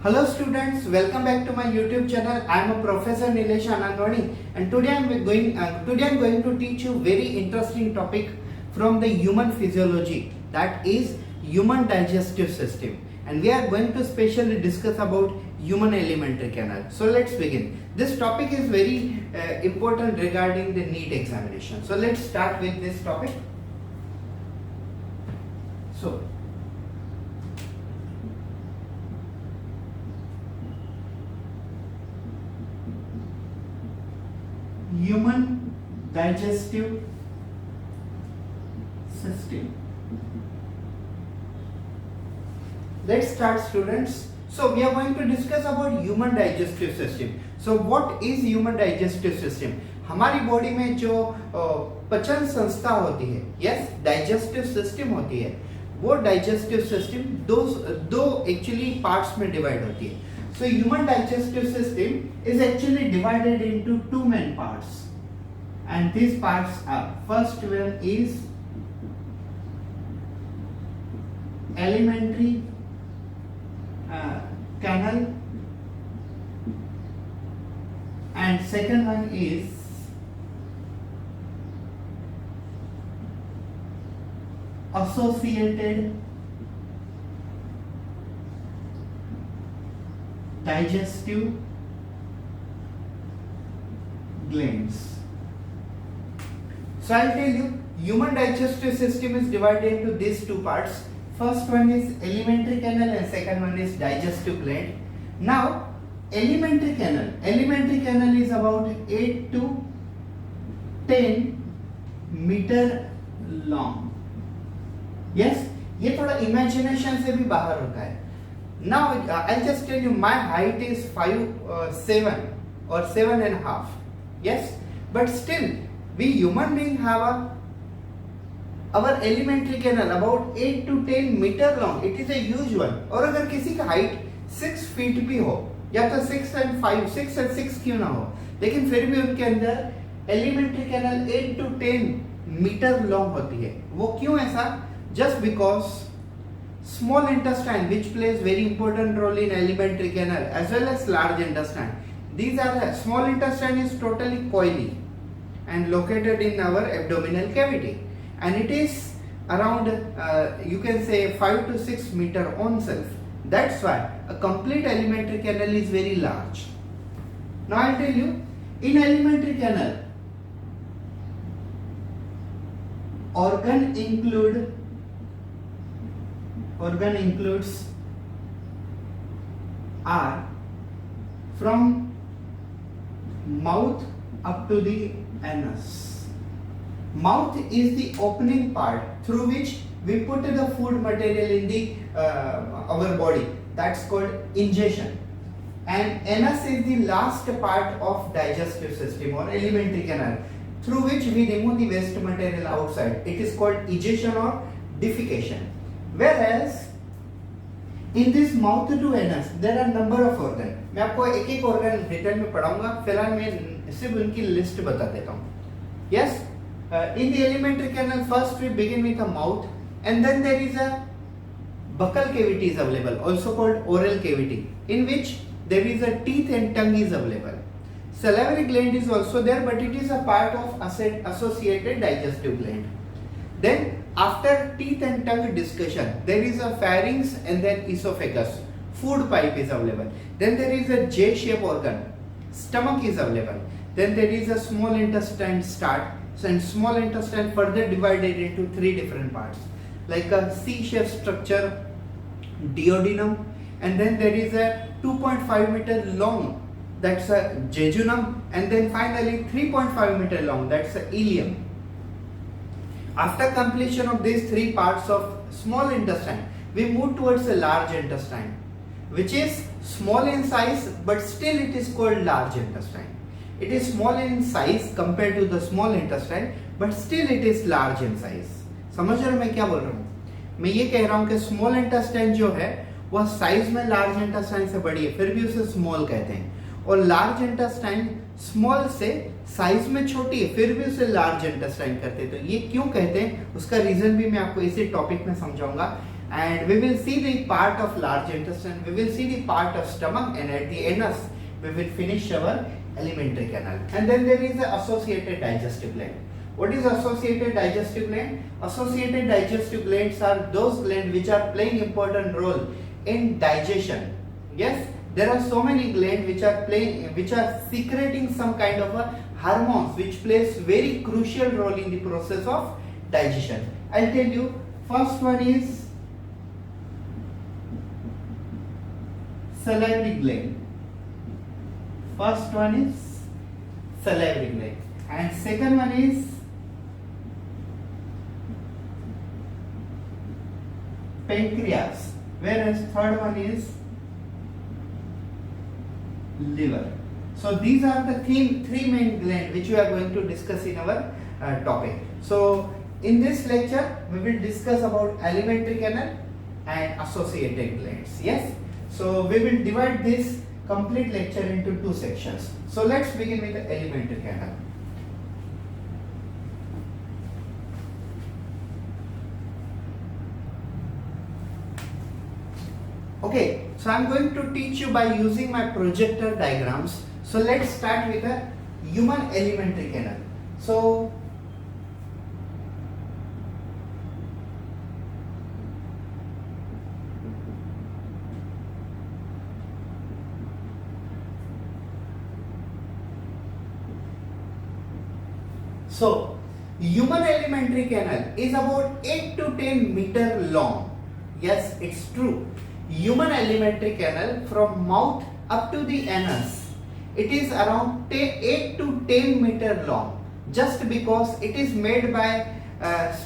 Hello students, welcome back to my YouTube channel. I am a Professor Nilesh Anandwani and today I am going to teach you very interesting topic from the human physiology, that is human digestive system, and we are going to specially discuss about human alimentary canal. So let's begin. This topic is very important regarding the NEET examination. So let's start with this topic. So human digestive system. Let's start students. So we are going to discuss about human digestive system. So what is human digestive system? हमारी body में जो पचन संस्था होती है, yes digestive system होती है, वो डाइजेस्टिव सिस्टम दो एक्चुअली पार्ट्स में डिवाइड होती है. So human digestive system is actually divided into two main parts, and these parts are, first one is alimentary canal, and second one is associated digestive glands. So I'll tell you, human digestive system is divided into these two parts. First one is alimentary canal and second one is digestive gland. Now alimentary canal is about 8 to 10 meter long. Yes, ये थोड़ा imagination से भी बाहर होता है. Now I'll just tell you, my height is 5'7" or 7.5". Yes, but still we human being have our alimentary canal about 8 to 10 meter long. It is a huge one. और अगर किसी का height 6 feet भी हो, या तो 6 and 5, 6 and 6 क्यों ना हो, लेकिन फिर भी उनके अंदर alimentary canal 8 to 10 meter long होती है. वो क्यों ऐसा? Just because small intestine, which plays very important role in alimentary canal, as well as large intestine. These are, small intestine is totally coily and located in our abdominal cavity, and it is around you can say 5 to 6 meter on self. That's why a complete alimentary canal is very large. Now I'll tell you, in alimentary canal, organ includes are from mouth up to the anus. Mouth is the opening part through which we put the food material in the our body. That's called ingestion. And anus is the last part of digestive system or alimentary canal, through which we remove the waste material outside. It is called egestion or defecation. Whereas in this mouth to anus there are number of organ. मैं आपको एक एक organ detail में पढ़ाऊंगा, फिलहाल मैं सिर्फ उनकी लिस्ट बता देता हूँ. Yes, in the alimentary canal first we begin with a mouth, and then there is a buccal cavity is available, also called oral cavity, in which there is a teeth and tongue is available. Salivary gland is also there, but it is a part of associated digestive gland. Then after teeth and tongue discussion, there is a pharynx and then esophagus. Food pipe is available. Then there is a J-shaped organ. Stomach is available. Then there is a small intestine start, and small intestine further divided into 3 different parts, like a C-shaped structure, duodenum, and then there is a 2.5 meter long, that's a jejunum, and then finally 3.5 meter long, that's a ileum. After completion of these 3 parts of small intestine, we move towards a large intestine, which is small in size, but still it is called large intestine. It is small in size compared to the small intestine, but still it is large in size. समझ रहे हो मैं क्या बोल रहा हूँ? मैं ये कह रहा हूँ कि स्मॉल इंटेस्टाइन जो है वह साइज में लार्ज इंटेस्टाइन से बड़ी है, फिर भी उसे स्मॉल कहते हैं, और लार्ज इंटेस्टाइन स्मॉल से साइज में छोटी है फिर भी उसे लार्ज इंटेस्टाइन कहते हैं. तो ये क्यों कहते हैं उसका रीजन भी मैं आपको इसी टॉपिक में समझाऊंगा. and we will see the part of large intestine, we will see the part of stomach, and at the anus we will finish our alimentary canal. And then there is the associated digestive gland. What is associated digestive gland? Associated digestive glands are those glands which are playing important role in digestion. Yes, there are so many glands which are secreting some kind of a hormones which plays very crucial role in the process of digestion. I'll tell you, first one is salivary gland. First one is salivary gland, and second one is pancreas, whereas third one is liver. So these are the three main glands which we are going to discuss in our topic. So in this lecture we will discuss about alimentary canal and associated glands. Yes. So we will divide this complete lecture into two sections. So let's begin with the alimentary canal. Okay, so I'm going to teach you by using my projector diagrams. So let's start with a human alimentary canal. So human alimentary canal is about 8 to 10 meter long. Yes, it's true. Human alimentary canal from mouth up to the anus, it is around 8 to 10 meter long, just because it is made by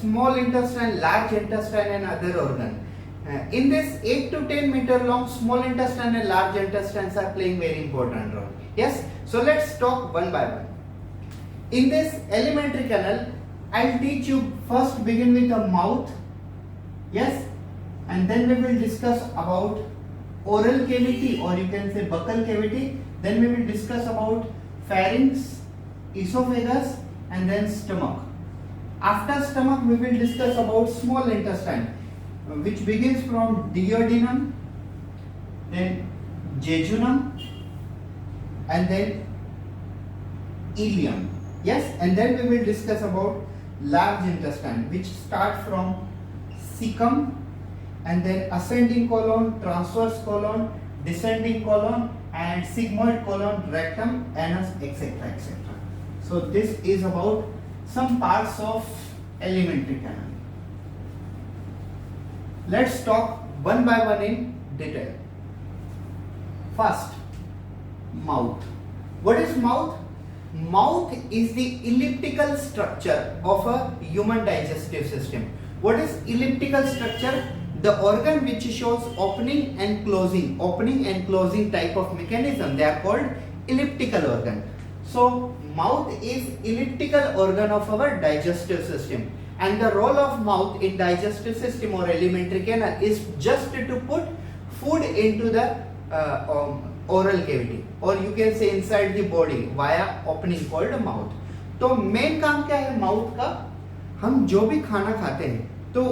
small intestine, large intestine and other organ. In this 8 to 10 meter long, small intestine and large intestines are playing very important role. Yes, so let's talk one by one. In this alimentary canal, I'll teach you, first begin with the mouth. Yes, and then we will discuss about oral cavity, or you can say buccal cavity. Then we will discuss about pharynx, esophagus, and then stomach. After stomach, we will discuss about small intestine, which begins from duodenum, then jejunum, and then ileum. Yes, and then we will discuss about large intestine, which start from cecum, and then ascending colon, transverse colon, descending colon, and sigmoid colon, rectum, anus, etc. etc. So this is about some parts of alimentary canal. Let's talk one by one in detail. First, mouth. What is mouth? Mouth is the elliptical structure of a human digestive system. What is elliptical structure? The organ which shows opening and closing type of mechanism, they are called elliptical organ. So mouth is elliptical organ of our digestive system, and the role of mouth in digestive system or alimentary canal is just to put food into the oral cavity, or you can say inside the body via opening called mouth. तो main काम क्या है mouth का? हम जो भी खाना खाते हैं तो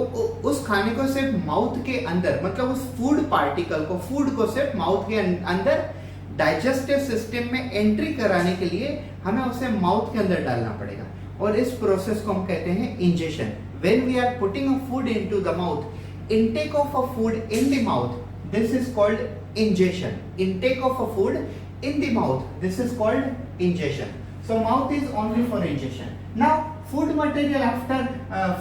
उस खाने को सिर्फ माउथ के अंदर, मतलब उस फूड पार्टिकल को, फूड को सिर्फ माउथ के अंदर डाइजेस्टिव सिस्टम में एंट्री कराने के लिए हमें उसे माउथ के अंदर डालना पड़ेगा, और इस प्रोसेस को हम कहते हैं ingestion. When we are putting a food into the mouth, intake of a food in the mouth, this is called ingestion. Intake of a food in the mouth, this is called ingestion. So mouth is only for ingestion. Now food material after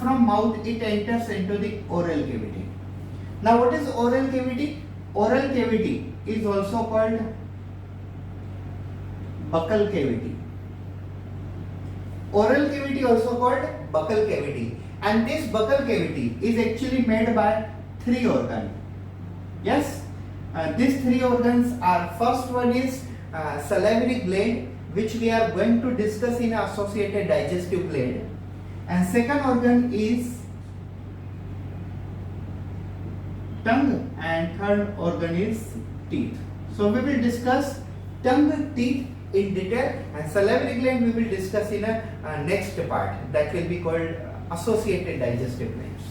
from mouth, it enters into the oral cavity. Now what is oral cavity? Oral cavity is also called buccal cavity. Oral cavity also called buccal cavity, and this buccal cavity is actually made by three organs. Yes, these three organs are, first one is salivary gland, which we are going to discuss in associated digestive gland, and second organ is tongue, and third organ is teeth. So we will discuss tongue, teeth in detail, and salivary gland we will discuss in a next part, that will be called associated digestive glands.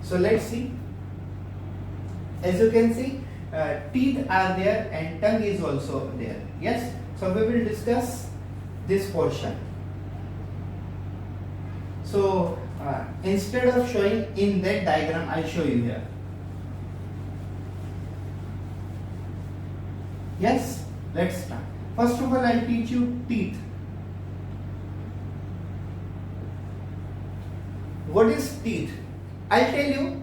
So let's see. as you can see, teeth are there and tongue is also there. Yes, so we will discuss this portion. So instead of showing in that diagram, I'll show you here. Yes, let's start. First of all, I'll teach you teeth. What is teeth? I'll tell you.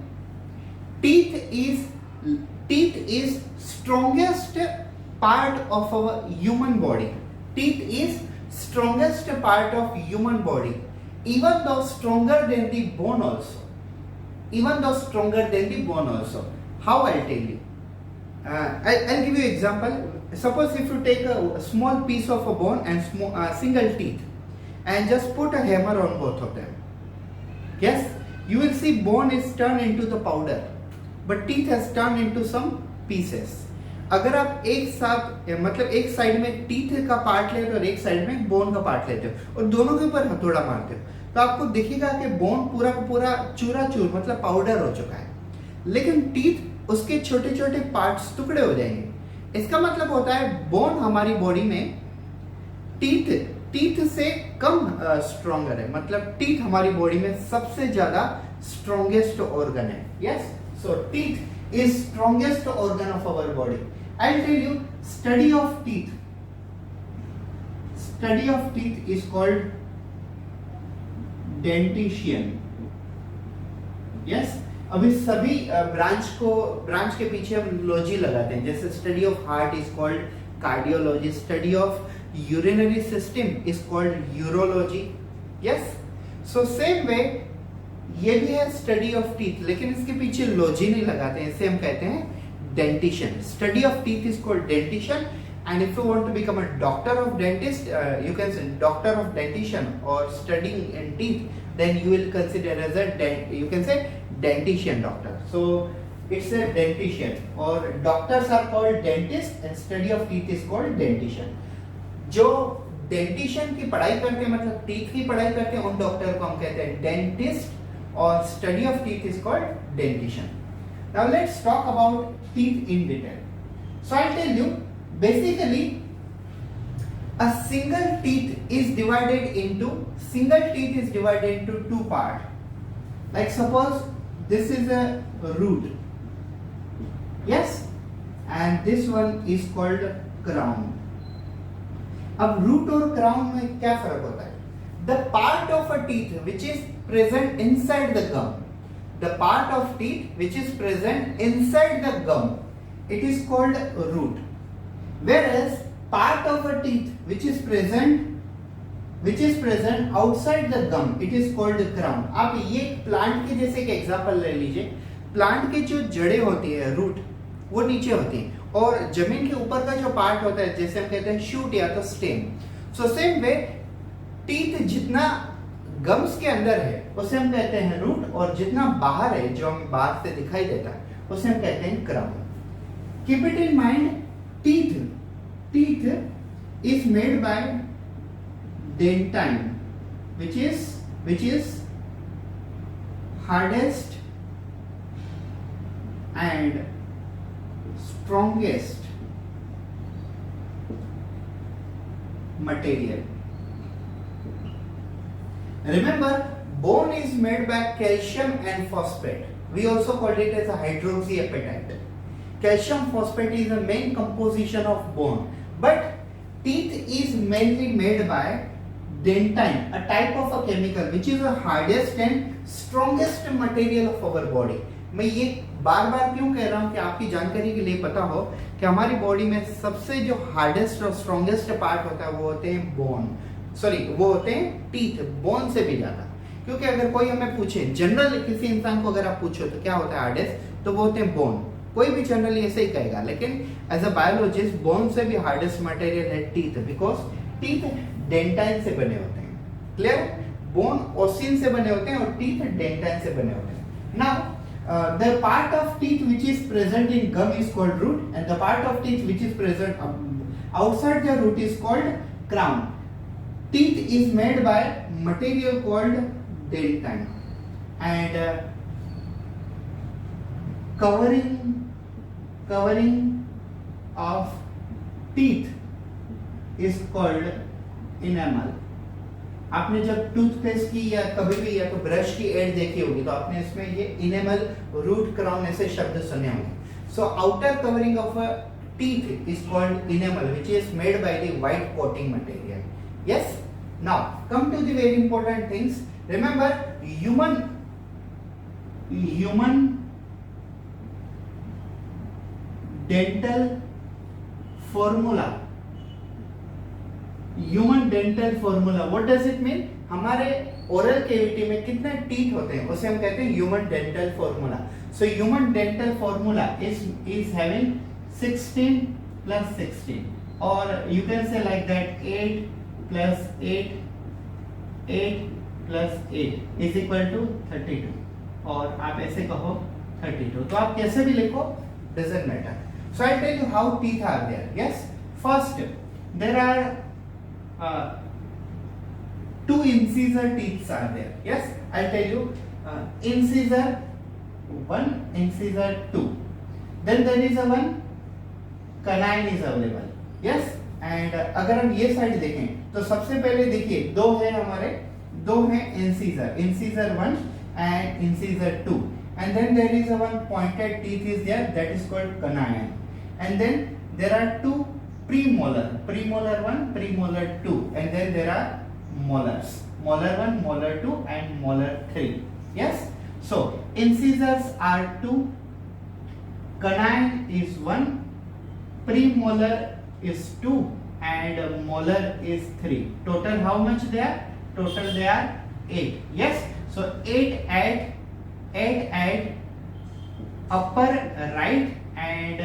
Teeth is strongest part of our human body. Teeth is strongest part of human body. Even though stronger than the bone also. Even though stronger than the bone also. How I'll tell you? I'll give you example. Suppose if you take a small piece of a bone and single teeth and just put a hammer on both of them. Yes, you will see bone is turned into the powder, but teeth has turned into some pieces. अगर आप एक साथ मतलब एक side में teeth का part लेते हो और एक साइड में बोन का पार्ट लेते हो और दोनों के ऊपर हथौड़ा मारते हो तो आपको दिखेगा कि बोन पूरा का पूरा चूरा चूर मतलब पाउडर हो चुका है, लेकिन टीथ उसके छोटे छोटे पार्ट्स टुकड़े हो जाएंगे। इसका मतलब होता है बोन हमारी बॉडी में टीथ से कम स्ट्रॉन्गर है, मतलब टीथ हमारी बॉडी में सबसे ज्यादा स्ट्रॉन्गेस्ट ऑर्गन है। Yes, so teeth is strongest organ of our body. I'll tell you, study of teeth is called dentition. Yes, अभी सभी ब्रांच के पीछे हम लॉजी लगाते हैं, जैसे study of heart is called cardiology, study of urinary system is called urology. Yes, so same way ये भी है स्टडी ऑफ टीथ, लेकिन इसके पीछे लॉजी नहीं लगाते हैं, इसे हम कहते हैं dentition. Study of teeth is called dentition, and if you want to become a doctor of dentist, you can say doctor of dentition or studying in teeth, then you will consider as you can say dentition doctor. So it's a dentition, or doctors are called dentist and study of teeth is called dentition. जो dentition की पढ़ाई करते हैं मतलब teeth की पढ़ाई करते हैं उन डॉक्टर को हम कहते हैं dentist, और study of teeth is called dentition. Now let's talk about teeth in detail. So I'll tell you, basically a single teeth is divided into two parts. Like suppose this is a root. Yes, and this one is called crown. अब root और crown में क्या फर्क होता है? The part of a teeth which is present inside the gum. The part of teeth which is present inside the gum, it is called root. Whereas part of a teeth which is present outside the gum, it is called crown. आप ये plant के जैसे एक example ले लीजिए। Plant के जो जड़ें होती है रूट वो नीचे होती हैं और जमीन के ऊपर का जो पार्ट होता है जैसे हम कहते हैं शूट या तो stem. So same way teeth जितना गम्स के अंदर है उसे हम कहते हैं रूट, और जितना बाहर है जो हमें बाहर से दिखाई देता है उसे हम कहते हैं crown. Keep it in mind, teeth is made bye dentine which is hardest and strongest material. Remember, bone is made by calcium and phosphate. We also call it as a hydroxyapatite. Calcium phosphate is the main composition of bone, but teeth is mainly made by dentine, a type of a chemical which is the hardest and strongest material of our body. मैं ये बार बार क्यों कह रहा हूँ कि आपकी जानकारी के लिए पता हो कि हमारी बॉडी में सबसे जो हार्डेस्ट और स्ट्रॉन्गेस्ट पार्ट होता है वो होते हैं वो होते हैं टीथ, बोन से भी ज्यादा। क्योंकि अगर कोई हमें पूछे, जनरल किसी इंसान को अगर आप पूछो तो क्या होता है हार्डेस्ट, तो वो होते हैं बोन। कोई भी जनरली ऐसे ही कहेगा, लेकिन एज अ बायोलॉजिस्ट बोन से भी हार्डेस्ट मटेरियल है टीथ, बिकॉज टीथ डेंटाइन से बने होते हैं। क्लियर? बोन ओसिन से बने होते हैं और टीथ डेंटाइन से बने होते हैं। Now the part of teeth which is present in gum is called root, and the part of teeth which is present outside the root is called crown. Teeth is made by material called dentine, and covering covering of teeth is called enamel. आपने जब toothpaste की या कभी भी या तो brush की add देखी होगी तो आपने इसमें ये इनेमल, रूट क्राउन ऐसे शब्द सुने होंगे। So outer covering of a teeth is called enamel which is made by the white coating material. Yes, now come to the very important things. Remember human dental formula, human dental formula, what does it mean? हमारे oral cavity में कितने teeth होते हैं उसे हम कहते हैं human dental formula. So human dental formula is having 16 plus 16, or you can say like that 8 plus 8 plus 8 is equal to 32, और आप ऐसे कहो 32, तो आप कैसे भी लिखो, doesn't matter. So I'll tell you how teeth are there. Yes, first there are two incisor teeth are there. Yes, I'll tell you incisor 1, incisor 2. Then there is a one canine is available. Yes, and अगर हम ये side देखें तो सबसे पहले देखिए दो है हमारे, दो है incisor 1 and incisor 2, and then there is a one pointed teeth is there, that is called canine, and then there are two premolar 1, premolar 2, and then there are molars, molar 1, molar 2 and molar 3. Yes, so incisors are 2, canine is 1, premolar is 2 and molar is 3. Total how much they are? Total they are 8. Yes, so 8 at upper right and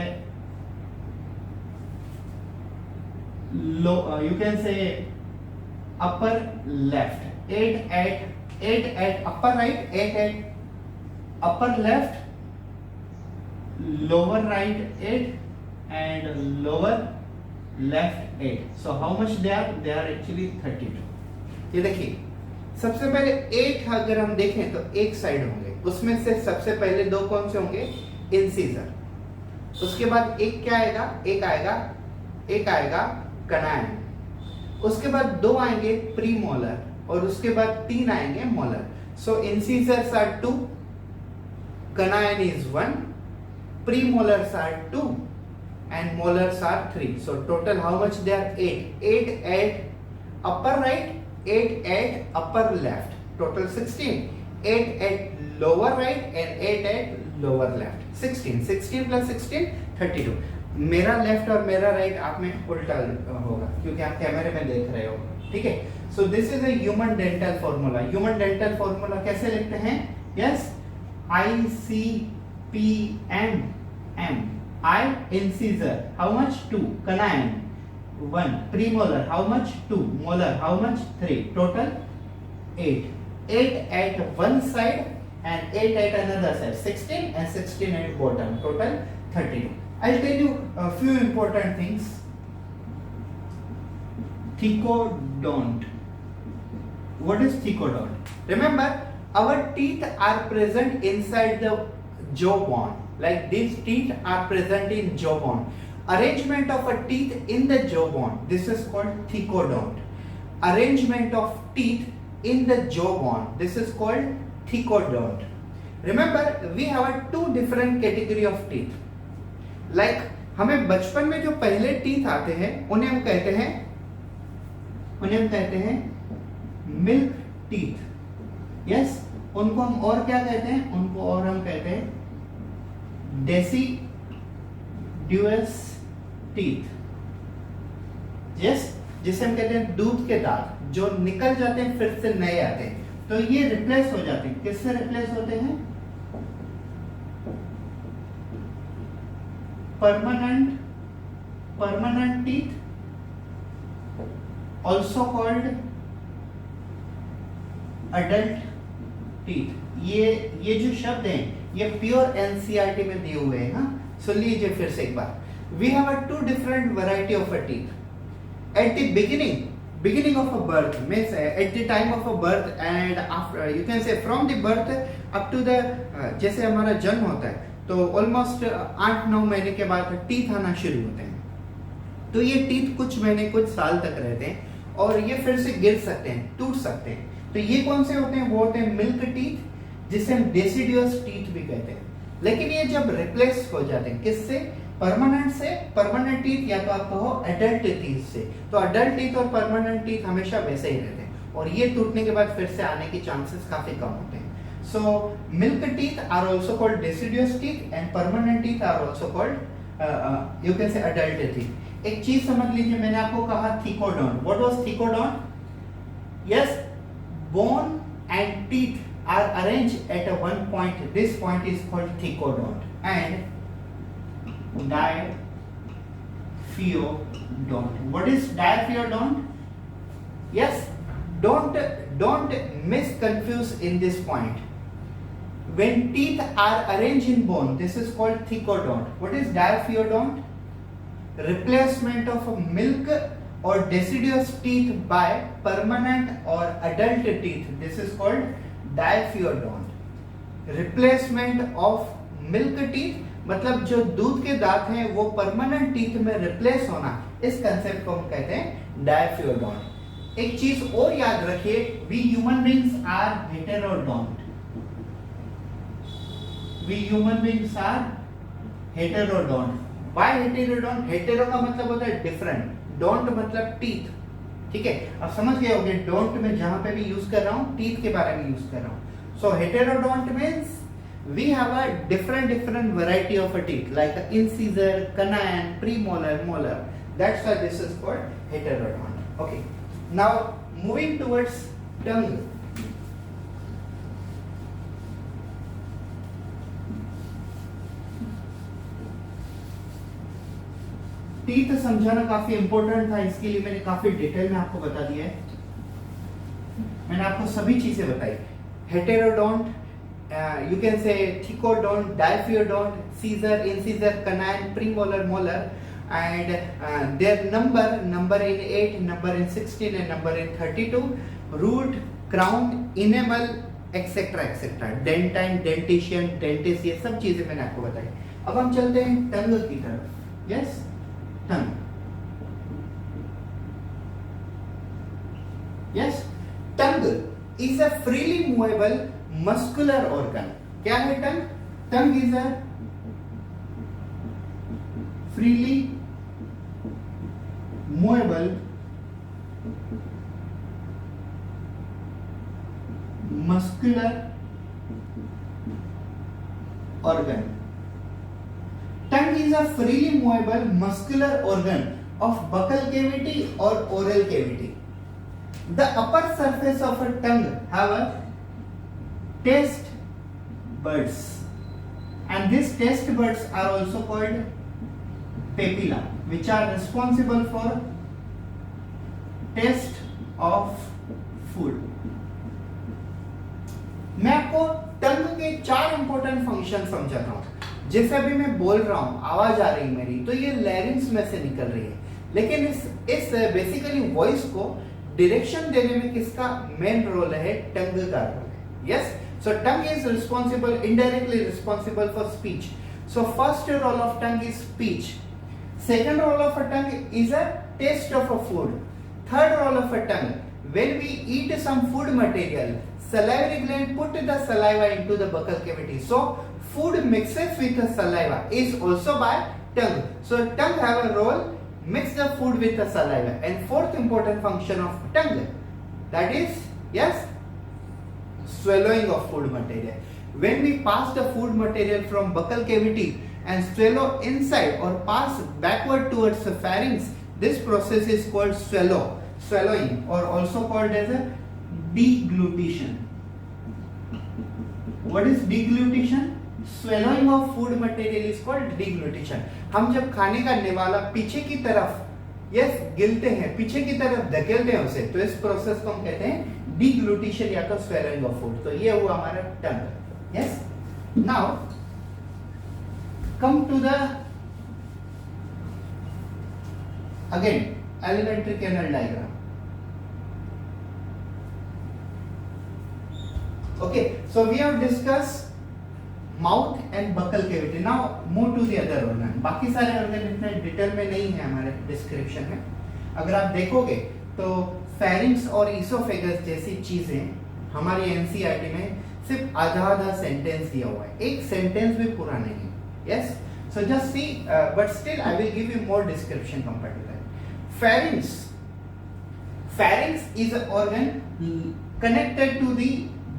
low, you can say upper left. 8 at upper right, 8 at upper left, lower right 8 and lower left 8. So how much they are? They are actually 32. ये देखिए सबसे पहले 8 अगर हम देखें तो एक side होंगे, उसमें से सबसे पहले दो कौन से होंगे? इंसीजर। उसके बाद एक क्या आएगा? एक आएगा कनाइन। उसके बाद दो आएंगे प्रीमोलर और उसके बाद 3 आएंगे molar. So incisors are 2, canine is 1, premolars are 2 and molars are 3. So total how much they are? 8. 8 at upper right, 8 at upper left. Total 16. 8 at lower right and 8 at lower left. 16. 16 plus 16, 32. मेरा left और मेरा right आप में उल्टा होगा क्योंकि आप कैमरे में देख रहे हो, ठीक है? सो this is a human dental formula. Human dental formula कैसे लिखते हैं? Yes, ICPM. I incisor how much? 2, canine 1, premolar how much? 2, molar how much? 3. Total 8. 8 at one side and 8 at another side. 16 and 16 at bottom. Total 32. I'll tell you a few important things. Thecodont. What is thecodont? Remember, our teeth are present inside the jawbone. Like these teeth are present in jawbone. Arrangement of a teeth in the jawbone, this is called thecodont. Arrangement of teeth in the jawbone, this is called thecodont. Remember, we have two different category of teeth. Like हमें बचपन में जो पहले teeth आते हैं उन्हें हम कहते हैं मिल्क टीथ। यस, उनको हम और क्या कहते हैं? उनको और हम कहते हैं डेसिडुअस टीथ। यस, जिसे हम कहते हैं दूध के दांत, जो निकल जाते हैं फिर से नए आते हैं, तो ये रिप्लेस हो जाते हैं। किससे रिप्लेस होते हैं? Permanent teeth, also called adult teeth. ये जो शब्द हैं ये प्योर एनसीईआरटी में दिए हुए हैं। हाँ, सुन लीजिए फिर से एक बार। We have a two different variety of a teeth. At the beginning of a birth, means at the time of a birth and after, you can say from the birth up to the जैसे हमारा जन्म होता है तो almost 8-9 महीने के बाद teeth आना शुरू होते हैं। तो ये टीथ कुछ महीने कुछ साल तक रहते हैं और ये फिर से गिर सकते हैं, टूट सकते हैं। तो ये कौन से होते हैं? वो होते हैं मिल्क टीथ, जिसे हम डेसिडुअस टीथ भी कहते हैं। लेकिन ये जब रिप्लेस हो जाते हैं किससे? परमानेंट से। परमानेंट टीथ या तो आप कहो एडल्ट टीथ से। तो एडल्ट टीथ और परमानेंट टीथ हमेशा वैसे ही रहते हैं और ये टूटने के बाद फिर से आने की चांसेस काफी कम होते हैं। So milk teeth are also called deciduous teeth and permanent teeth are also called you can say adult teeth. एक चीज समझ लीजिए, मैंने आपको कहा थिकोडोंट. What was थिकोडोंट? Yes, bone and teeth are arranged at a one point. This point is called thicodont and diaphyodont. What is diaphyodont? Yes, don't misconfuse in this point. When teeth are arranged in bone, this is called thicodont. What is diaphyodont? Replacement of milk or deciduous teeth by permanent or adult teeth. This is called diaphyodont. Replacement of milk teeth मतलब जो दूध के दांत हैं वो permanent teeth में replace होना, इस कंसेप्ट को हम कहते हैं डायफ्यूडोंट। एक चीज और याद रखिए, we human beings are heterodont. We human beings are heterodont. Why heterodont? Hetero का मतलब होता है डिफरेंट, डोंट मतलब टीथ। ठीक है, अब समझ गए होंगे डोंट में जहां पे भी यूज कर रहा हूं टीथ के बारे में यूज कर रहा हूं। So heterodont means we have a different variety of a teeth like incisor, canine, premolar, molar. That's why this is called heterodont. Okay, now moving towards tongue. Teeth समझाना काफी इंपॉर्टेंट था, इसके लिए मैंने काफी डिटेल में आपको बता दिया है। मैंने आपको सभी चीजें बताई, heterodont, you can say thicodont, diaphyodont, scissor, incisor, canine, premolar, molar, and their number in 8, number in 16 and number in 32, root, crown, enamel, etc etc, dentine, dentition, dentist, ये सब चीजें मैंने आपको बताई। अब हम चलते हैं टंग की तरफ। Yes, tongue. Yes, tongue is a freely movable muscular organ. क्या है टंग? टंग is a freely movable muscular organ. Tongue is a freely movable muscular organ of buccal cavity or oral cavity. The upper surface of a tongue have a taste buds, and these taste buds are also called papilla, which are responsible for taste of food. मैं आपको टंग के 4 important function समझाता हूं। जैसे अभी मैं बोल रहा हूं, आवाज आ रही मेरी, तो ये लैरिंग्स में से निकल रही है, लेकिन इस बेसिकली वॉइस को डायरेक्शन देने में किसका मेन रोल है? टंग का रोल है। Yes, so tongue is responsible, indirectly responsible for speech. So first role of tongue is speech, second role of a tongue is a taste of a food, third role of a tongue, when we eat some food material, salivary gland put the saliva into the buccal cavity, so food mixes with the saliva is also by tongue. So tongue have a role, mix the food with the saliva. And fourth important function of tongue, that is, yes, swallowing of food material. When we pass the food material from buccal cavity and swallow inside or pass backward towards the pharynx, this process is called swallowing, or also called as a deglutition. What is deglutition? Swallowing of food material is called deglutition. हम जब खाने का निवाला पीछे की तरफ yes गिलते हैं, पीछे की तरफ धकेलते हैं उसे, तो इस प्रोसेस को हम कहते हैं deglutition या तो swallowing of food। तो ये हुआ हमारा tongue. Yes, now come to the again alimentary canal diagram. Okay, so we have discussed mouth and buccal cavity. Now move to the other organ. बाकी सारे ऑर्गन इतने डिटेल में नहीं है हमारे डिस्क्रिप्शन में। अगर आप देखोगे तो फेरिंक्स और इसोफेगस जैसी चीजें हमारी एनसीईआरटी में सिर्फ आधा आधा सेंटेंस दिया हुआ है, एक सेंटेंस भी पूरा नहीं है। Yes, so just see, but still I will give you more description compare to that. Pharynx is an organ connected to the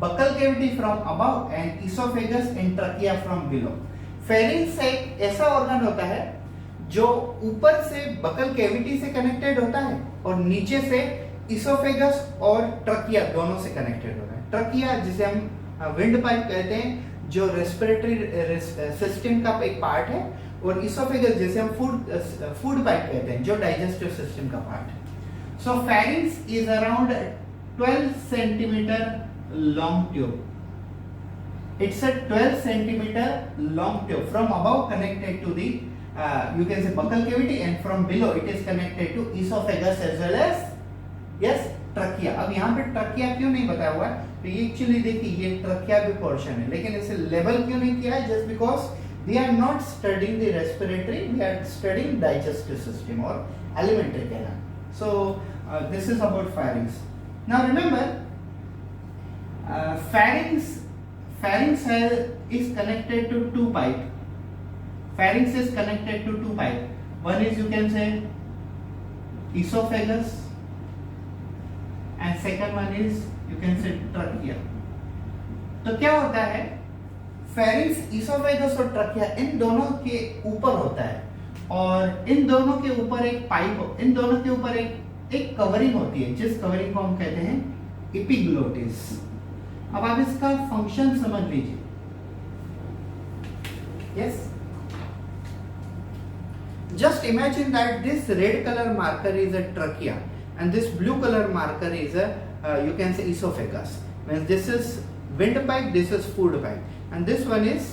buccal cavity from above and esophagus and trachea from below. Pharynx एक ऐसा organ होता है जो ऊपर से buccal cavity से connected होता है और नीचे से esophagus और trachea दोनों से connected होता है। trachea जिसे हम wind pipe कहते हैं, जो रेस्पिरेटरी सिस्टम का एक पार्ट है, और esophagus जिसे हम फूड पाइप कहते हैं, जो डाइजेस्टिव सिस्टम का पार्ट है। So pharynx is around 12 centimeter long tube. It's a 12 centimeter long tube from above connected to the you can say buccal cavity, and from below it is connected to esophagus as well as yes trachea. अब यहाँ पे trachea क्यों नहीं बताया हुआ है? तो ये एक्चुअली देखिए ये trachea भी पोर्शन है, लेकिन इसे लेबल क्यों नहीं किया है? Just because we are not studying the respiratory, we are studying digestive system or alimentary canal. So this is about pharynx. Now remember, pharynx is connected to two pipe. Pharynx is connected to two pipe. One is you can say esophagus, and second one is you can say trachea. तो क्या होता है? pharynx, esophagus और trachea इन दोनों के ऊपर होता है, और इन दोनों के ऊपर एक पाइप, इन दोनों के ऊपर एक कवरिंग होती है, जिस कवरिंग को हम कहते हैं एपिग्लोटिस। अब आप इसका फंक्शन समझ लीजिए। Yes, just imagine that this red colour marker is a trachea and this blue colour marker is a you can say esophagus. When this is windpipe, this is food pipe, and this one is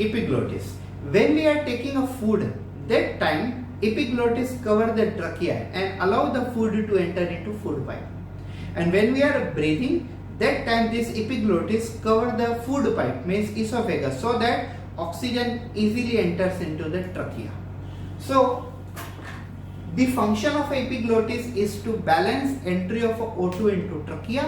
epiglottis. When we are taking a food, that time epiglottis cover the trachea and allow the food to enter into food pipe, and when we are breathing, that time this epiglottis cover the food pipe, means esophagus, so that oxygen easily enters into the trachea. So the function of epiglottis is to balance entry of O2 into trachea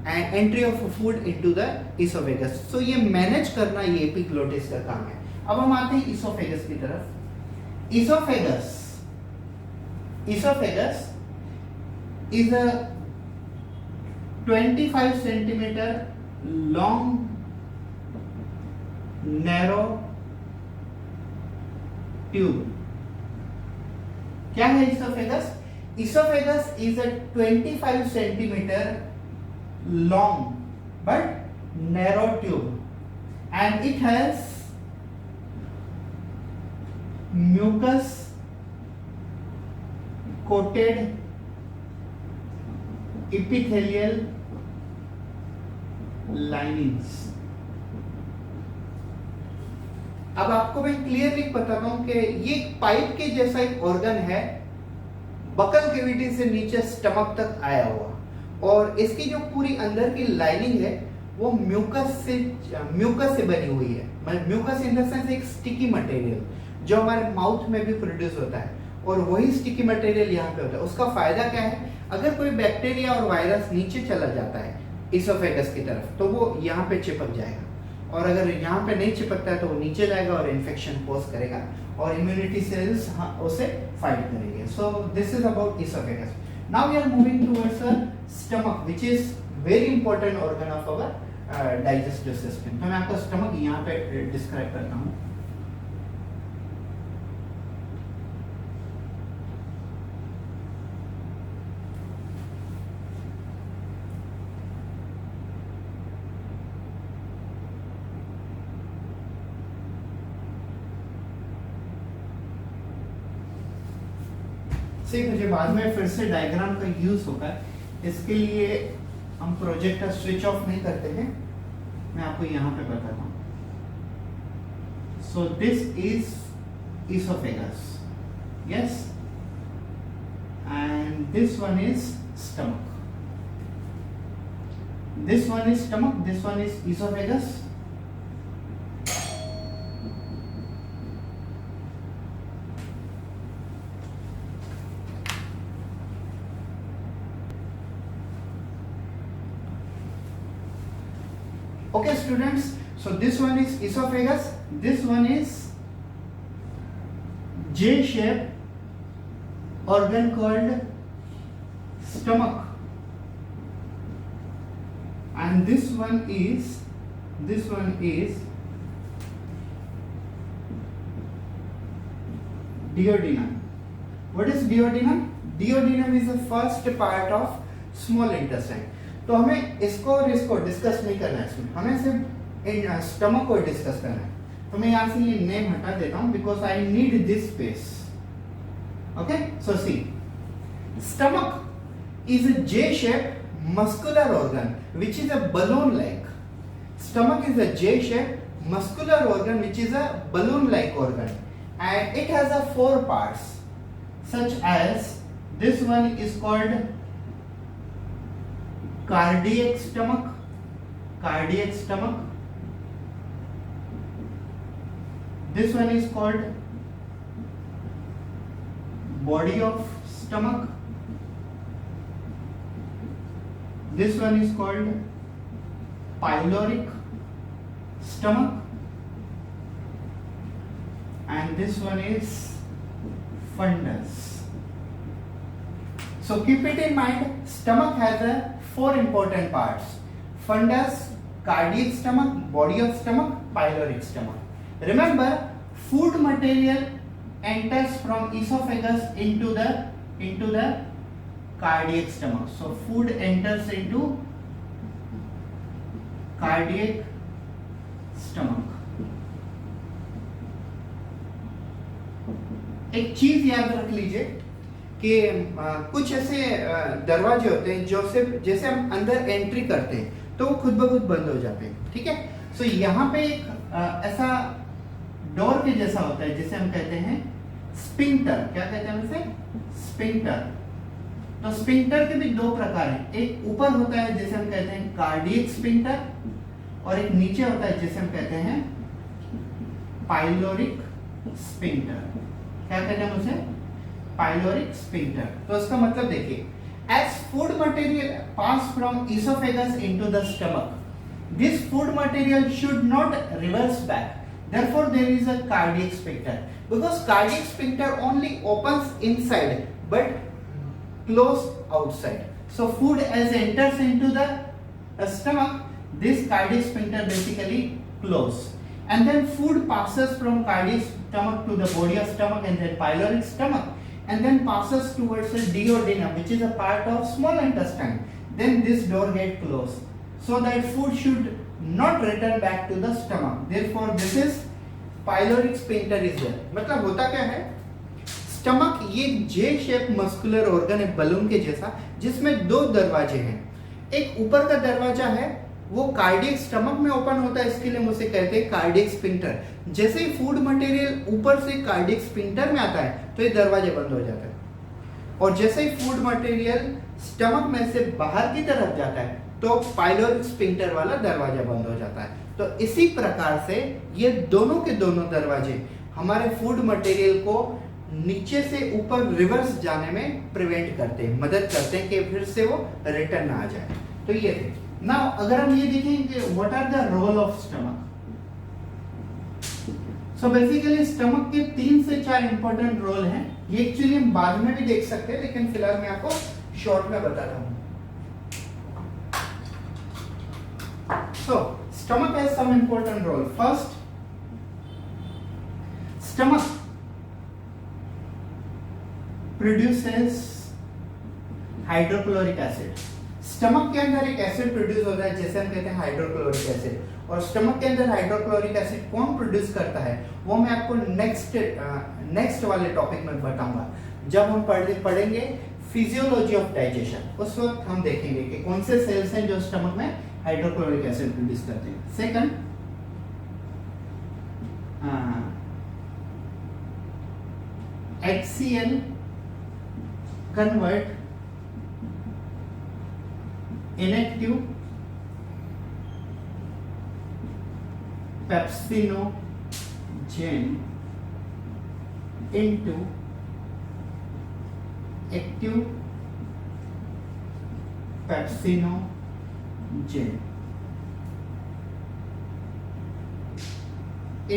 and entry of food into the esophagus. So ये manage करना ये epiglottis का काम है। अब हम आते हैं esophagus की तरफ। Esophagus is a 25 centimeter long narrow tube. क्या है esophagus? Esophagus is a 25 centimeter long but narrow tube, and it has mucus coated epithelial linings. अब आपको मैं क्लियरली बताता हूं कि ये पाइप के जैसा एक ऑर्गन है, बकल कैविटी से नीचे स्टमक तक आया हुआ, और इसकी जो पूरी अंदर की लाइनिंग है वो म्यूकस से बनी हुई है। म्यूकस इन द सेंस एक स्टिकी मटेरियल जो हमारे माउथ में भी प्रोड्यूस होता है, और वही स्टिकी मटेरियल यहाँ पे होता है। उसका फायदा क्या है? अगर कोई बैक्टीरिया और वायरस नीचे चला जाता है इसोफेगस की तरफ, तो वो यहाँ पे चिपक जाएगा, और अगर यहाँ पे नहीं चिपकता है तो वो नीचे जाएगा और इन्फेक्शन कोज करेगा, और इम्यूनिटी सेल्स उसे फाइट करेंगे। So this is about oesophagus. Now we are moving towards stomach, which is very important organ of our digestive system. तो मैं आपको स्टमक यहाँ पे डिस्क्राइब करता हूँ। मुझे बाद में फिर से डायग्राम का यूज होगा, इसके लिए हम प्रोजेक्टर स्विच ऑफ नहीं करते हैं, मैं आपको यहाँ पे बताता हूँ। सो this is oesophagus, yes, and this one is stomach. This one is stomach, this one is oesophagus, Okay, students. So this one is esophagus. This one is J-shaped organ called stomach, and this one is duodenum. What is duodenum? Duodenum is the first part of small intestine. तो हमें इसको और इसको discuss नहीं करना है इसमें, हमें सिर्फ स्टमक को डिस्कस करना है. तो मैं यहाँ से ये नेम हटा देता हूँ because I need this space. Okay, so see, stomach is a J-shaped muscular organ which is a balloon-like. Stomach is a J-shaped muscular organ which is a balloon-like organ, and it has a 4 parts, such as this one is called cardiac stomach. This one is called body of stomach. This one is called pyloric stomach, and this one is fundus. So keep it in mind, stomach has a 4 important parts: fundus, cardiac stomach, body of stomach, pyloric stomach. Remember, food material enters from esophagus into the cardiac stomach. So food enters into cardiac stomach. एक चीज याद रख लीजिए कि कुछ ऐसे दरवाजे होते हैं जो सिर्फ जैसे हम अंदर एंट्री करते हैं तो वो खुद ब खुद बंद हो जाते हैं. ठीक है, सो यहाँ पे एक ऐसा डोर के जैसा होता है जिसे हम कहते हैं स्पिंक्टर. क्या कहते हैं उसे? स्पिंक्टर. तो स्पिंक्टर के भी 2 प्रकार हैं. एक ऊपर होता है जिसे हम कहते हैं कार्डियक स्पिंक्टर, और एक नीचे होता है जिसे हम कहते हैं पाइलोरिक स्पिंक्टर. क्या कहते हैं उसे? Pyloric sphincter. तो इसका मतलब देखिए, as food material pass from esophagus into the stomach, this food material should not reverse back. Therefore, there is a cardiac sphincter, because cardiac sphincter only opens inside but closed outside. So, food as enters into the stomach, this cardiac sphincter basically close, and then food passes from cardiac stomach to the body of stomach and then pyloric stomach, and then passes towards the duodenum, which is a part of small intestine. Then this door gets closed, so that food should not return back to the stomach. Therefore, this is pyloric sphincter is there. मतलब होता क्या है? Stomach ये J-shaped muscular organ है, balloon के जैसा, जिसमें 2 दरवाजे हैं. एक ऊपर का दरवाजा है, वो कार्डियक स्टमक में ओपन होता है, इसके लिए हम उसे कहते हैं कार्डियक स्पिंक्टर. जैसे ही फूड मटेरियल ऊपर से कार्डियक स्पिंक्टर में आता है तो ये दरवाजे बंद हो जाते हैं, और जैसे ही फूड मटेरियल स्टमक में से बाहर की तरफ जाता है तो पाइलोरिक स्पिंक्टर वाला दरवाजा बंद हो जाता है. तो इसी प्रकार से ये दोनों के दोनों दरवाजे हमारे फूड मटेरियल को नीचे से ऊपर रिवर्स जाने में प्रिवेंट करते हैं, मदद करते हैं कि फिर से वो रिटर्न ना आ जाए. तो ये थे. नाउ अगर हम ये देखें कि what are the role of stomach, so basically stomach के 3 से 4 इंपॉर्टेंट रोल हैं. ये एक्चुअली हम बाद में भी देख सकते हैं, लेकिन फिलहाल मैं आपको शॉर्ट में बता रहा हूं. So, stomach has some important role. First, stomach produces hydrochloric acid. Stomach के अंदर एक एसिड प्रोड्यूस होता है जैसे हम कहते हैं हाइड्रोक्लोरिक एसिड. और स्टमक के अंदर हाइड्रोक्लोरिक एसिड कौन प्रोड्यूस करता है वो मैं आपको नेक्स्ट वाले टॉपिक में बताऊंगा, जब हम पढ़ेंगे फिजियोलॉजी ऑफ डाइजेशन. उस वक्त हम देखेंगे कि कौन से सेल्स हैं जो स्टमक में हाइड्रोक्लोरिक एसिड प्रोड्यूस करते हैं. Second, HCl convert inactive pepsinogen into active pepsinogen.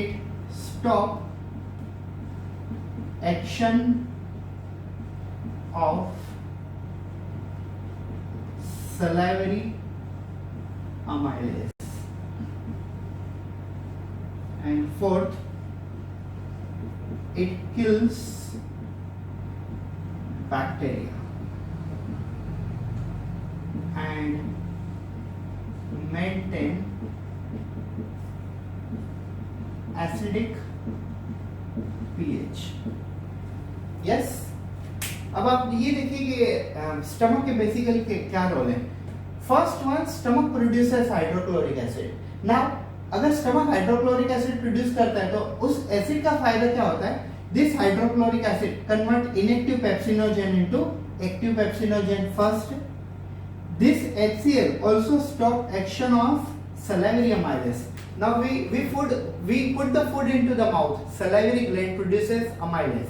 it stop action of salivary amylase. And fourth, it kills bacteria. And maintain acidic pH. Yes. अब आप ये देखिए कि स्टमक के बेसिकली क्या रोल है. First one, stomach produces hydrochloric acid. Now अगर stomach hydrochloric acid produce करता है तो उस एसिड का फायदा क्या होता है? This hydrochloric acid convert inactive pepsinogen into active pepsinogen first. This HCl also stop action of salivary amylase. Now we put the food into the mouth. Salivary gland produces amylase.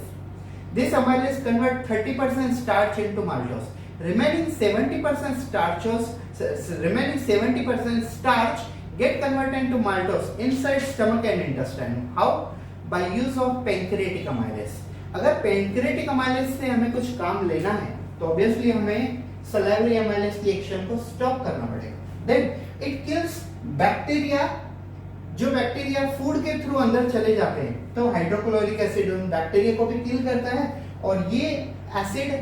This amylase convert 30% starch into maltose. Remaining 70% starch get converted into maltose inside stomach and intestine. How? By use of pancreatic amylase. अगर pancreatic amylase से हमें कुछ काम लेना है तो obviously हमें salivary amylase की एक्शन को स्टॉप करना पड़ेगा. Then it kills bacteria. जो बैक्टीरिया फूड के थ्रू अंदर चले जाते हैं तो हाइड्रोक्लोरिक एसिड उन बैक्टीरिया को भी किल करता है और ये एसिड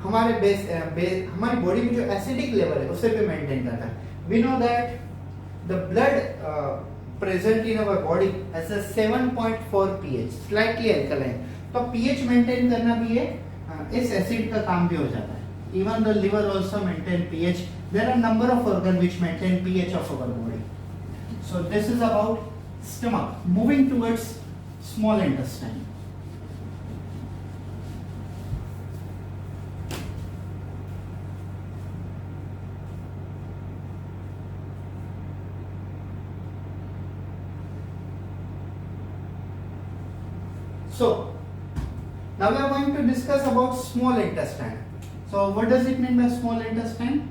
हमारे हमारी बॉडी में जो एसिडिक लेवल है उसे भी मेंटेन करता है. We know that the blood present in our body has a 7.4 pH, slightly alkaline. तो pH मेंटेन करना भी है, इस एसिड का काम भी हो जाता है. Even the liver also maintain pH. There are number of organ which maintain pH of our body. So this is about stomach. Moving towards small intestine. So now we are going to discuss about small intestine. So what does it mean by small intestine?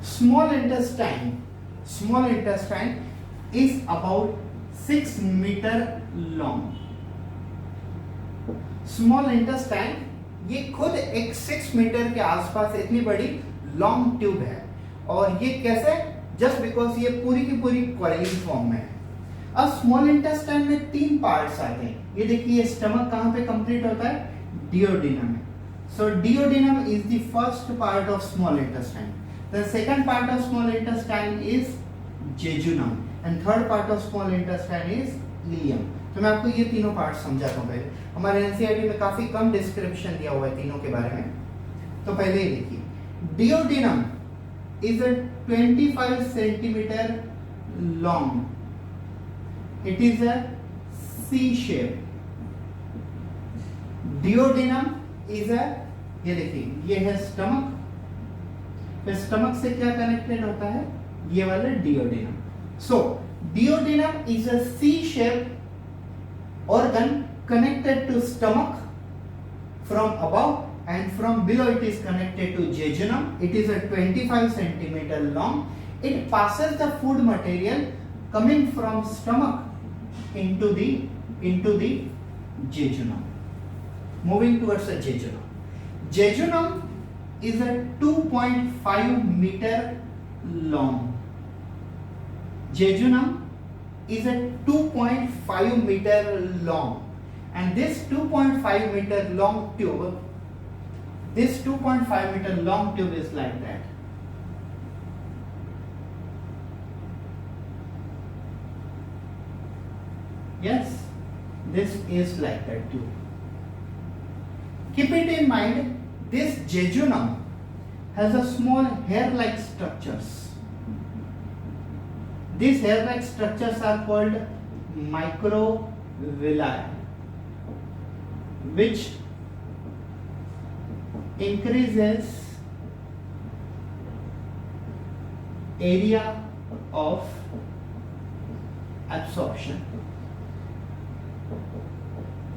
Small intestine is about 6 meter long. Small intestine ये खुद एक 6 metre के आसपास इतनी बड़ी long tube है. और ये कैसे? जस्ट बिकॉज ये पूरी की पूरी कॉइलिंग फॉर्म में है. अब स्मॉल इंटेस्टाइन में 3 पार्ट्स आते हैं. ये देखिए स्टमक कहाँ पे कंप्लीट होता है? डिओडिनम में. So duodenum is the first part of small intestine. The second part of small intestine is jejunum and third part of small intestine is ileum. तो मैं आपको ये तीनों पार्ट समझाता हूँ. पहले हमारे एनसीईआरटी में काफी कम डिस्क्रिप्शन दिया हुआ है तीनों के बारे में. तो पहले ये देखिए, duodenum is a 25 centimetre long. It is a C shape. Duodenum is a, ये देखिए ये है स्टमक. फिर स्टमक से क्या कनेक्टेड होता है? ये वाला duodenum. So duodenum is a C shape organ connected to stomach from above, and from below it is connected to jejunum. It is a 25 centimeter long. It passes the food material coming from stomach into the jejunum. Moving towards the jejunum. Jejunum is a 2.5 meter long. Jejunum is a 2.5 meter long, and this 2.5 meter long tube, this 2.5 meter long tube is like that. Yes, this is like that tube. Keep it in mind, this jejunum has a small hair-like structures. These hair-like structures are called microvilli, which increases area of absorption.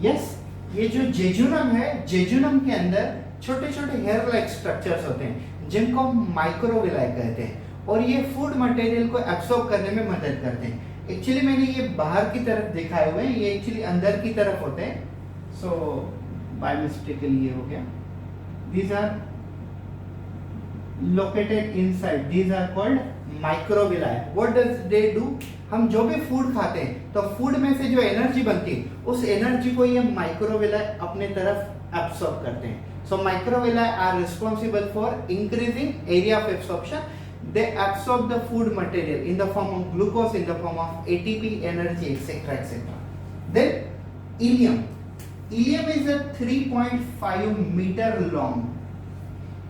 Yes, ये जो jejunum है, jejunum के अंदर छोटे छोटे hair like structures होते हैं जिनको हम माइक्रोविलाई कहते हैं, और ये फूड मटेरियल को एब्सॉर्ब करने में मदद करते हैं। एक्चुअली मैंने ये बाहर की तरफ दिखाए हुए हैं, ये एक्चुअली अंदर की तरफ होते हैं, सो बाय मिस्टेकली ये हो गया। These are located inside, these are called microvilli. What does they do? हम जो भी फूड खाते हैं तो फूड में से जो एनर्जी बनती है उस एनर्जी को ये माइक्रोविलाई अपने तरफ एब्सॉर्ब करते हैं। So microvilli are responsible for increasing area of absorption. They absorb the food material in the form of glucose, in the form of ATP, energy, etc., etc. Then ileum. Ileum is a 3.5 meter long.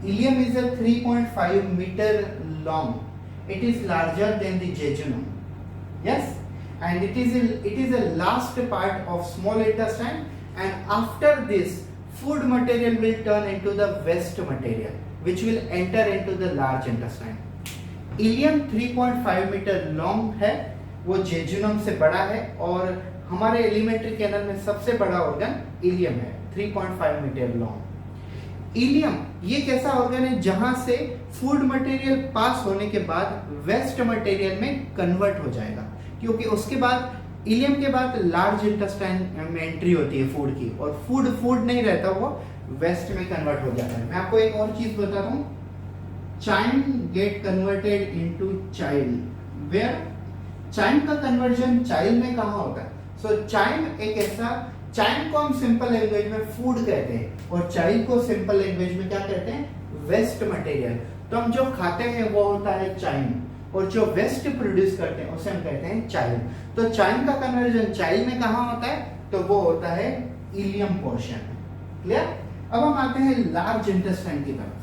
Ileum is a 3.5 meter long. It is larger than the jejunum. Yes, and it is a last part of small intestine, and after this food material will turn into the waste material which will enter into the large intestine. Ileum 3.5 metre long है, वो jejunum से बड़ा है, और हमारे alimentary canal में सबसे बड़ा ऑर्गन इलियम है, 3.5 मीटर लॉन्ग। इलियम ये कैसा ऑर्गन है जहां से फूड मटेरियल पास होने के बाद वेस्ट मटेरियल में कन्वर्ट हो जाएगा, क्योंकि उसके बाद इलियम के बाद लार्ज इंटेस्टाइन में एंट्री होती है फूड की, और फूड नहीं रहता, वो वेस्ट में कन्वर्ट हो जाता है। मैं आपको एक और चीज बताता हूँ, chyme get converted into chyle, where chyme का कन्वर्जन चाइल्ड में कहाँ होता है? सो चाइम एक ऐसा, चाइम को हम सिंपल लैंग्वेज में फूड कहते हैं, और चाइल्ड को सिंपल लैंग्वेज में क्या कहते हैं? Waste material. तो हम जो खाते हैं वो होता है चाइम, और जो वेस्ट प्रोड्यूस करते हैं उसे हम कहते हैं चाइल्ड। तो चाइल्ड का कन्वर्जन चाइल्ड में कहाँ होता है? तो वो होता है इलियम पोर्शन। क्लियर? अब हम आते हैं लार्ज इंटेस्टाइन की तरफ,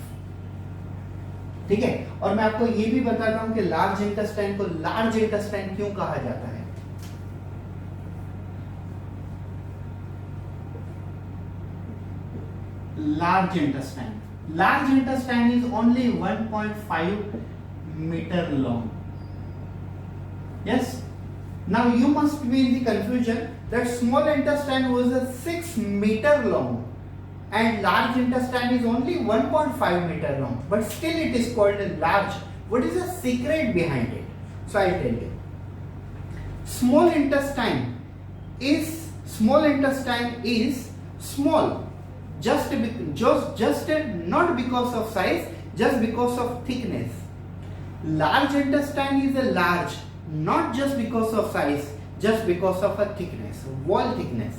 ठीक है। और मैं आपको ये भी बताता हूं कि लार्ज इंटेस्टाइन को लार्ज इंटेस्टाइन क्यों कहा जाता है। Large intestine is only 1.5 meter long. Yes. Now you must be in the confusion that small intestine was a 6 meter long and large intestine is only 1.5 meter long, but still it is called large. What is the secret behind it? So I'll tell you. Small intestine is small just not because of size, just because of thickness. Large intestine is a large not just because of size, just because of a thickness, wall thickness.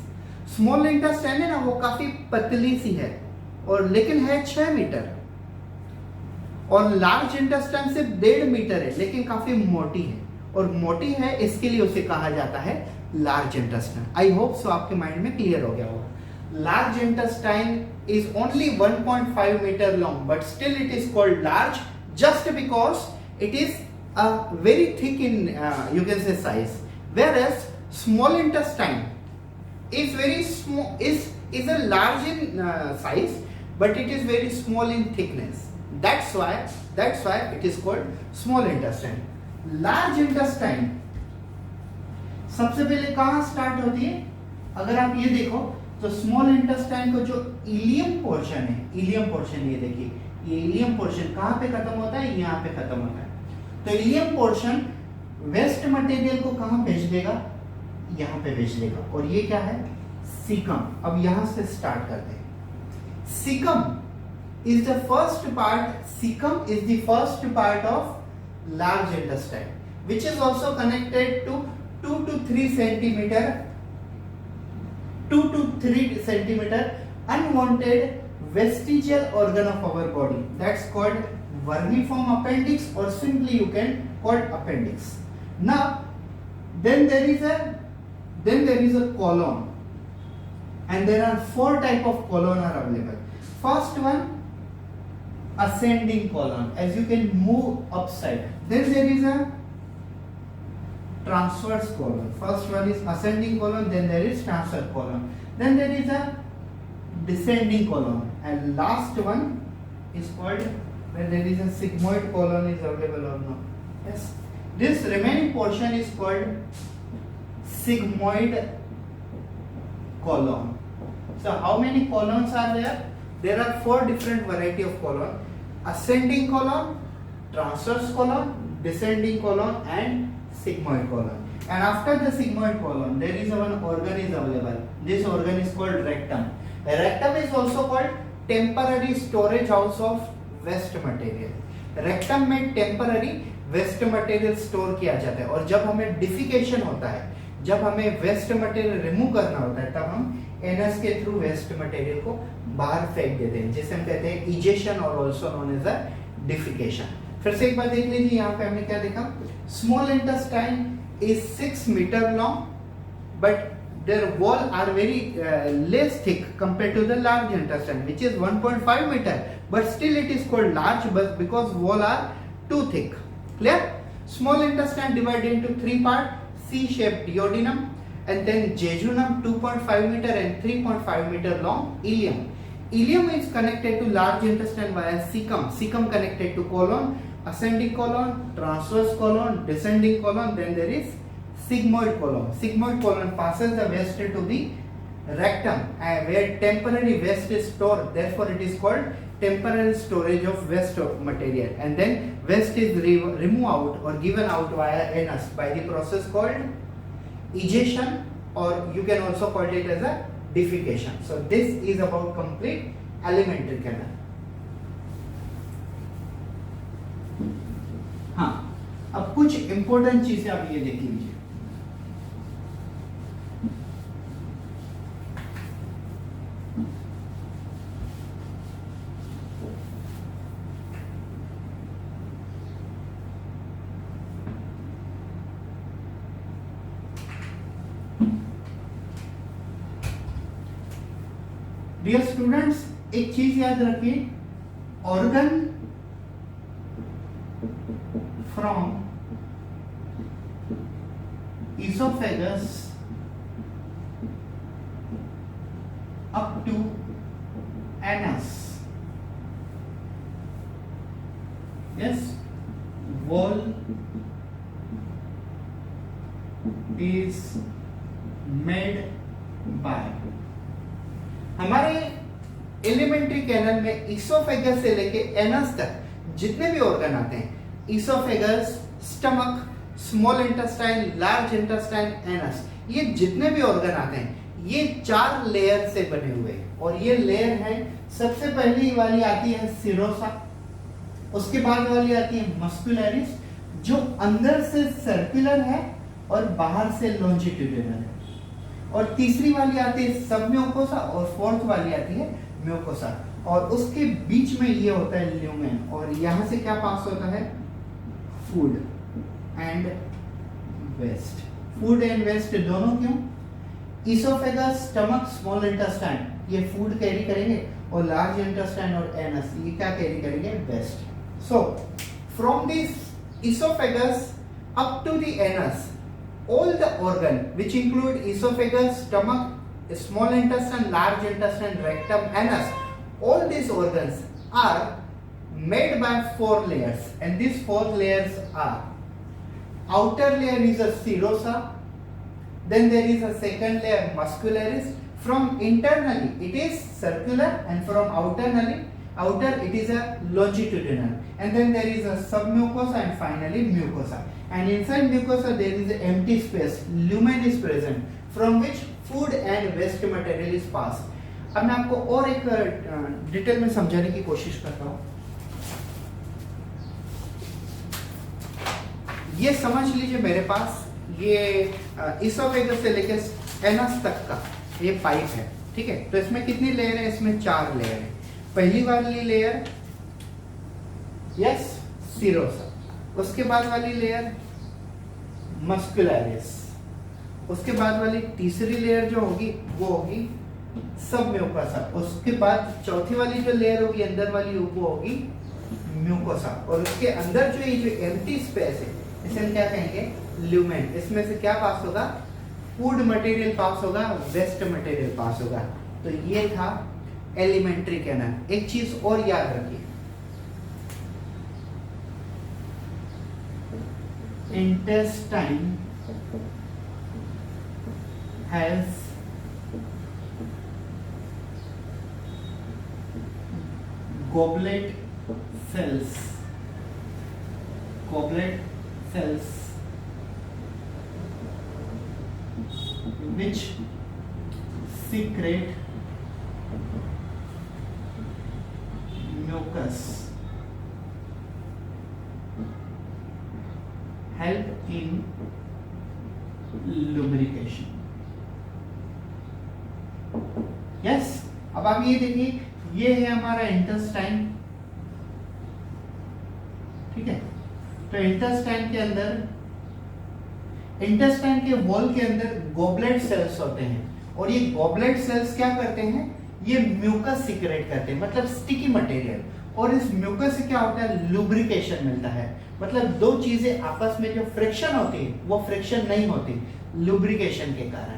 Small intestine है ना, वो काफी पतली सी है, और लेकिन है 6 metre, और लार्ज इंटेस्टाइन सिर्फ 1.5 मीटर है लेकिन काफी मोटी है, और मोटी है इसके लिए उसे कहा जाता है large intestine. I hope so आपके माइंड में क्लियर हो गया होगा। Large intestine is only 1.5 metre long, but still it is called large just because it is very thick in you can say size, whereas small intestine is very small, is a large in size, but it is very small in thickness. That's why it is called small intestine. Large intestine सबसे पहले कहाँ start होती है? अगर आप ये देखो तो स्मॉल इंटेस्टाइन को जो इलियम पोर्शन है, इलियम पोर्शन ये देखिए, ये इलियम पोर्शन कहाँ पे खत्म होता है? यहाँ पे खत्म होता है। तो इलियम पोर्शन वेस्ट मटेरियल को कहाँ भेज देगा? यहाँ पे भेज देगा, और ये क्या है? सीकम। अब यहाँ से स्टार्ट करते हैं। Caecum is the first part, caecum is the first part of large intestine, which is also connected to 2 to 3 centimeter, 2 to 3 centimeter unwanted vestigial organ of our body, that's called vermiform appendix, or simply you can call it appendix. Now then there is a colon, and there are 4 type of colon are available. First one, ascending colon, as you can move upside. Then there is a transverse colon. First one is ascending colon, then there is transverse colon, then there is a descending colon, and last one is called, when there is a sigmoid colon is available or not. Yes, this remaining portion is called sigmoid colon. So how many colons are there? There are 4 different variety of colon: ascending colon, transverse colon, descending colon, and sigmoid colon. And after the sigmoid colon, there is one organ is available. This organ is called rectum. Rectum is also called temporary storage house of waste material. Rectum में temporary waste material store किया जाता है, और जब हमें defecation होता है, जब हमें वेस्ट मटेरियल रिमूव करना होता है, तब हम एनस के थ्रू वेस्ट मटेरियल को बाहर फेंक देते हैं, जिसे हम कहते हैं इजेशन और also known as a defecation. फिर से एक बार देख लीजिए, यहाँ पे हमने क्या देखा, small intestine is 6 meter long, but their wall are very less thick compared to the large intestine, which is 1.5 meter, but still it is called large, but because wall are too thick. Clear? Small intestine divided into 3 parts: C-shaped duodenum, and then jejunum 2.5 meter and 3.5 meter long ileum. Ileum is connected to large intestine via cecum. Cecum connected to colon, ascending colon, transverse colon, descending colon. Then there is sigmoid colon. Sigmoid colon passes the waste to the rectum, where temporary waste is stored. Therefore, it is called temporary storage of waste material. And then waste is removed out or given out via anus by the process called egestion, or you can also call it as a defecation. So this is about complete alimentary canal. हाँ, अब कुछ important चीजें आप ये देख लीजिए। Dear students, एक चीज याद रखिए, organ from esophagus up to anus, yes, wall is made by, हमारे एलिमेंट्री कैनल में इसोफेगस से लेके एनस तक जितने भी ऑर्गन आते हैं, oesophagus, stomach, small intestine, large intestine, anus, ये जितने भी ऑर्गन आते हैं, ये 4 लेयर से बने हुए हैं। और ये लेयर है, सबसे पहली वाली आती है सिरोसा, उसके बाद वाली आती है मस्कुलरिस, जो अंदर से सर्कुलर है और बाहर से लॉन्जिट्यूडिनल है, और तीसरी वाली आती है सबम्यूकोसा, और फोर्थ वाली आती है म्यूकोसा, और उसके बीच में ये होता है ल्यूमेन, और यहां से क्या पास होता है, food and waste. Food and waste दोनों क्यों, इसोफेगस, स्टमक, स्मॉल इंटेस्टाइन ये फूड कैरी करेंगे, और लार्ज इंटेस्टाइन और एनस ये क्या कैरी करेंगे, waste. So from this oesophagus up to the anus, all the organ which include esophagus, stomach, small intestine, large intestine, rectum, anus, all these organs are made by 4 layers, and these 4 layers are: outer layer is a serosa, then there is a second layer muscularis, from internally it is circular, and from outer it is a longitudinal, and then there is a submucosa, and finally mucosa, and inside mucosa there is an empty space, lumen is present, from which food and waste material is passed. अब मैं आपको और एक detail में समझाने की कोशिश करता हूँ। ये समझ लीजिए, मेरे पास ये इसोफेगस से लेकर एनस तक का ये पाइप है, ठीक है। तो इसमें कितनी लेयर है, इसमें 4 लेयर है। पहली वाली लेयर यस सिरोसा, उसके बाद वाली लेयर मस्कुलरिस, उसके बाद वाली तीसरी लेयर जो होगी वो होगी सबम्यूकोसा, उसके बाद चौथी वाली जो लेयर होगी अंदर वाली वो होगी म्यूकोसा, और उसके अंदर जो ये जो एम्प्टी स्पेस है इसे हम क्या कहेंगे, ल्यूमेन। इसमें से क्या पास होगा, फूड मटेरियल पास होगा, वेस्ट मटेरियल पास होगा। तो ये था एलिमेंट्री कैनल। एक चीज और याद रखिए, intestine has goblet cells, which secrete mucus, help in lubrication. Yes, अब आप ये देखिए, ये है हमारा इंटेस्टाइन, ठीक है। तो इंटेस्टाइन के अंदर, इंटेस्टाइन के वॉल के अंदर गॉबलेट सेल्स होते हैं, और ये गॉबलेट सेल्स क्या करते हैं, ये म्यूकस सिक्रेट करते हैं, मतलब स्टिकी मटेरियल, और इस म्यूकस से क्या होता है, लुब्रिकेशन मिलता है। मतलब दो चीजें आपस में जो फ्रिक्शन होती है वो फ्रिक्शन नहीं होती लुब्रिकेशन के कारण।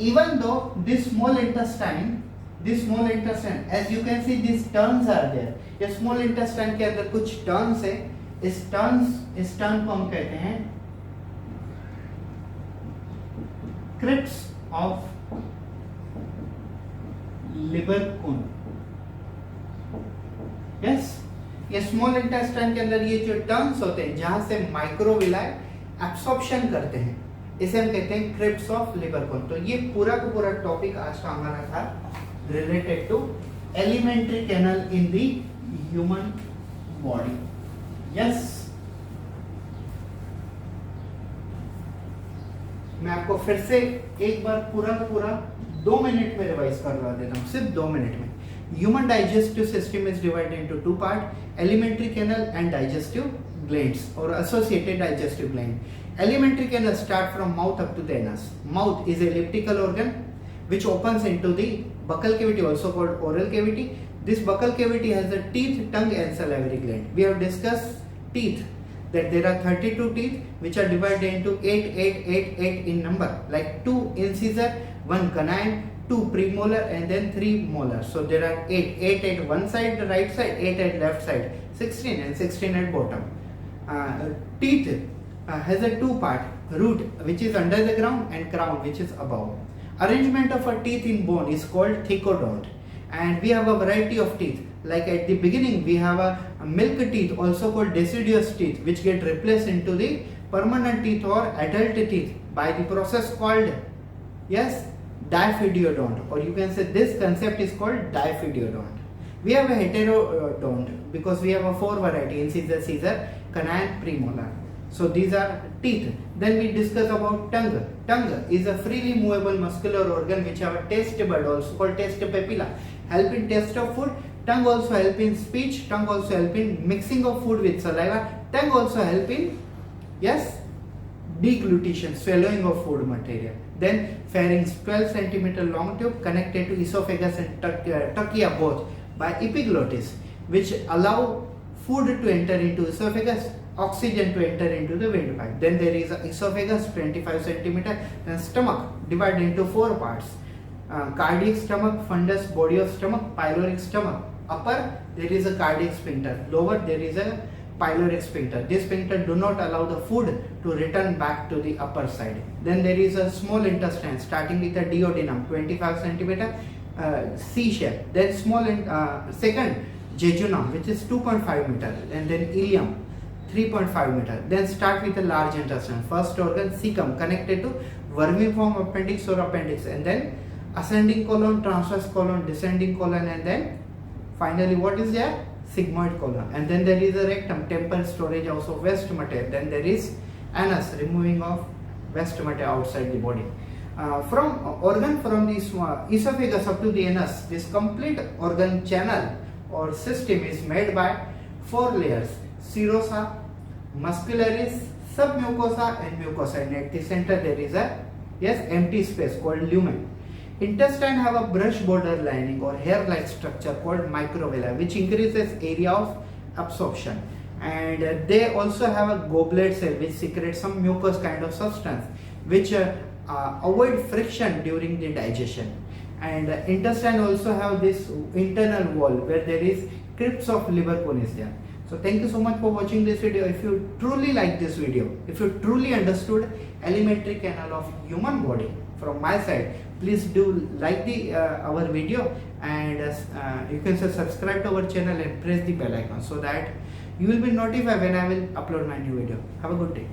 Even though this small intestine, as you can see these turns are there, ये स्मॉल इंटेस्टाइन के अंदर कुछ टर्न्स है, इस टर्न को हम कहते हैं क्रिप्स ऑफ लिबरकुन। यस, ये स्मॉल इंटेस्टाइन के अंदर ये जो टर्न्स होते हैं जहां से माइक्रोविलाई एब्सॉर्प्शन करते हैं, इसे हम कहते हैं क्रिप्स ऑफ लिबरकुन। तो ये पूरा का पूरा टॉपिक आज का हमारा था related to elementary canal in the human body. Yes, मैं आपको फिर से एक बार पूरा का पूरा 2 मिनट में रिवाइज करवा देता हूँ, सिर्फ 2 मिनट में। Human digestive system is divided into 2 parts, elementary canal and digestive glands or associated digestive gland. Elementary canal start from mouth up to the anus. Mouth is an elliptical organ which opens into the buccal cavity, also called oral cavity. This buccal cavity has a teeth, tongue and salivary gland. We have discussed teeth, that there are 32 teeth which are divided into 8, 8, 8, 8 in number, like 2 incisor, 1 canine, 2 premolar and then 3 molar. So there are 8, 8 at one side, the right side, 8 at left side, 16 and 16 at bottom. Teeth has a 2 part, root which is under the ground and crown which is above. Arrangement of a teeth in bone is called thecodont, and we have a variety of teeth. Like at the beginning we have a milk teeth, also called deciduous teeth, which get replaced into the permanent teeth or adult teeth by the process called, yes, diphydiodont, or you can say this concept is called diphydiodont. We have a heterodont because we have a 4 variety, incisor, scissor, canine, premolar. So these are teeth. Then we discuss about tongue. Tongue is a freely movable muscular organ which have a taste bud, also called taste papilla, help in taste of food. Tongue also help in speech. Tongue also help in mixing of food with saliva. Tongue also help in, yes, deglutition, swallowing of food material. Then pharynx, 12 cm long tube connected to esophagus and trachea both by epiglottis, which allow food to enter into esophagus, oxygen to enter into the windpipe. Then there is a esophagus, 25 cm, then stomach divided into 4 parts. Cardiac stomach, fundus, body of stomach, pyloric stomach. Upper there is a cardiac sphincter, lower there is a pyloric sphincter. This sphincter do not allow the food to return back to the upper side. Then there is a small intestine starting with a duodenum, 25 cm, C shape. Then small second jejunum, which is 2.5 meter, and then ileum, 3.5 meter. Then start with a large intestine. First organ cecum connected to vermiform appendix or appendix, and then ascending colon, transverse colon, descending colon, and then finally what is there? Sigmoid colon. And then there is a rectum, temple storage house of waste matter. Then there is anus, removing of waste matter outside the body. From organ from the esophagus up to the anus, this complete organ channel or system is made by 4 layers: serosa, muscularis, submucosa, and mucosa. And at the center there is a empty space called lumen. Intestine have a brush border lining or hair-like structure called microvilli, which increases area of absorption. And they also have a goblet cell which secretes some mucus kind of substance, which avoid friction during the digestion. And intestine also have this internal wall where there is crypts of Lieberkühn is there. So thank you so much for watching this video. If you truly like this video, if you truly understood elementary canal of human body from my side, please do like the our video, and you can subscribe to our channel and press the bell icon so that you will be notified when I will upload my new video. Have a good day.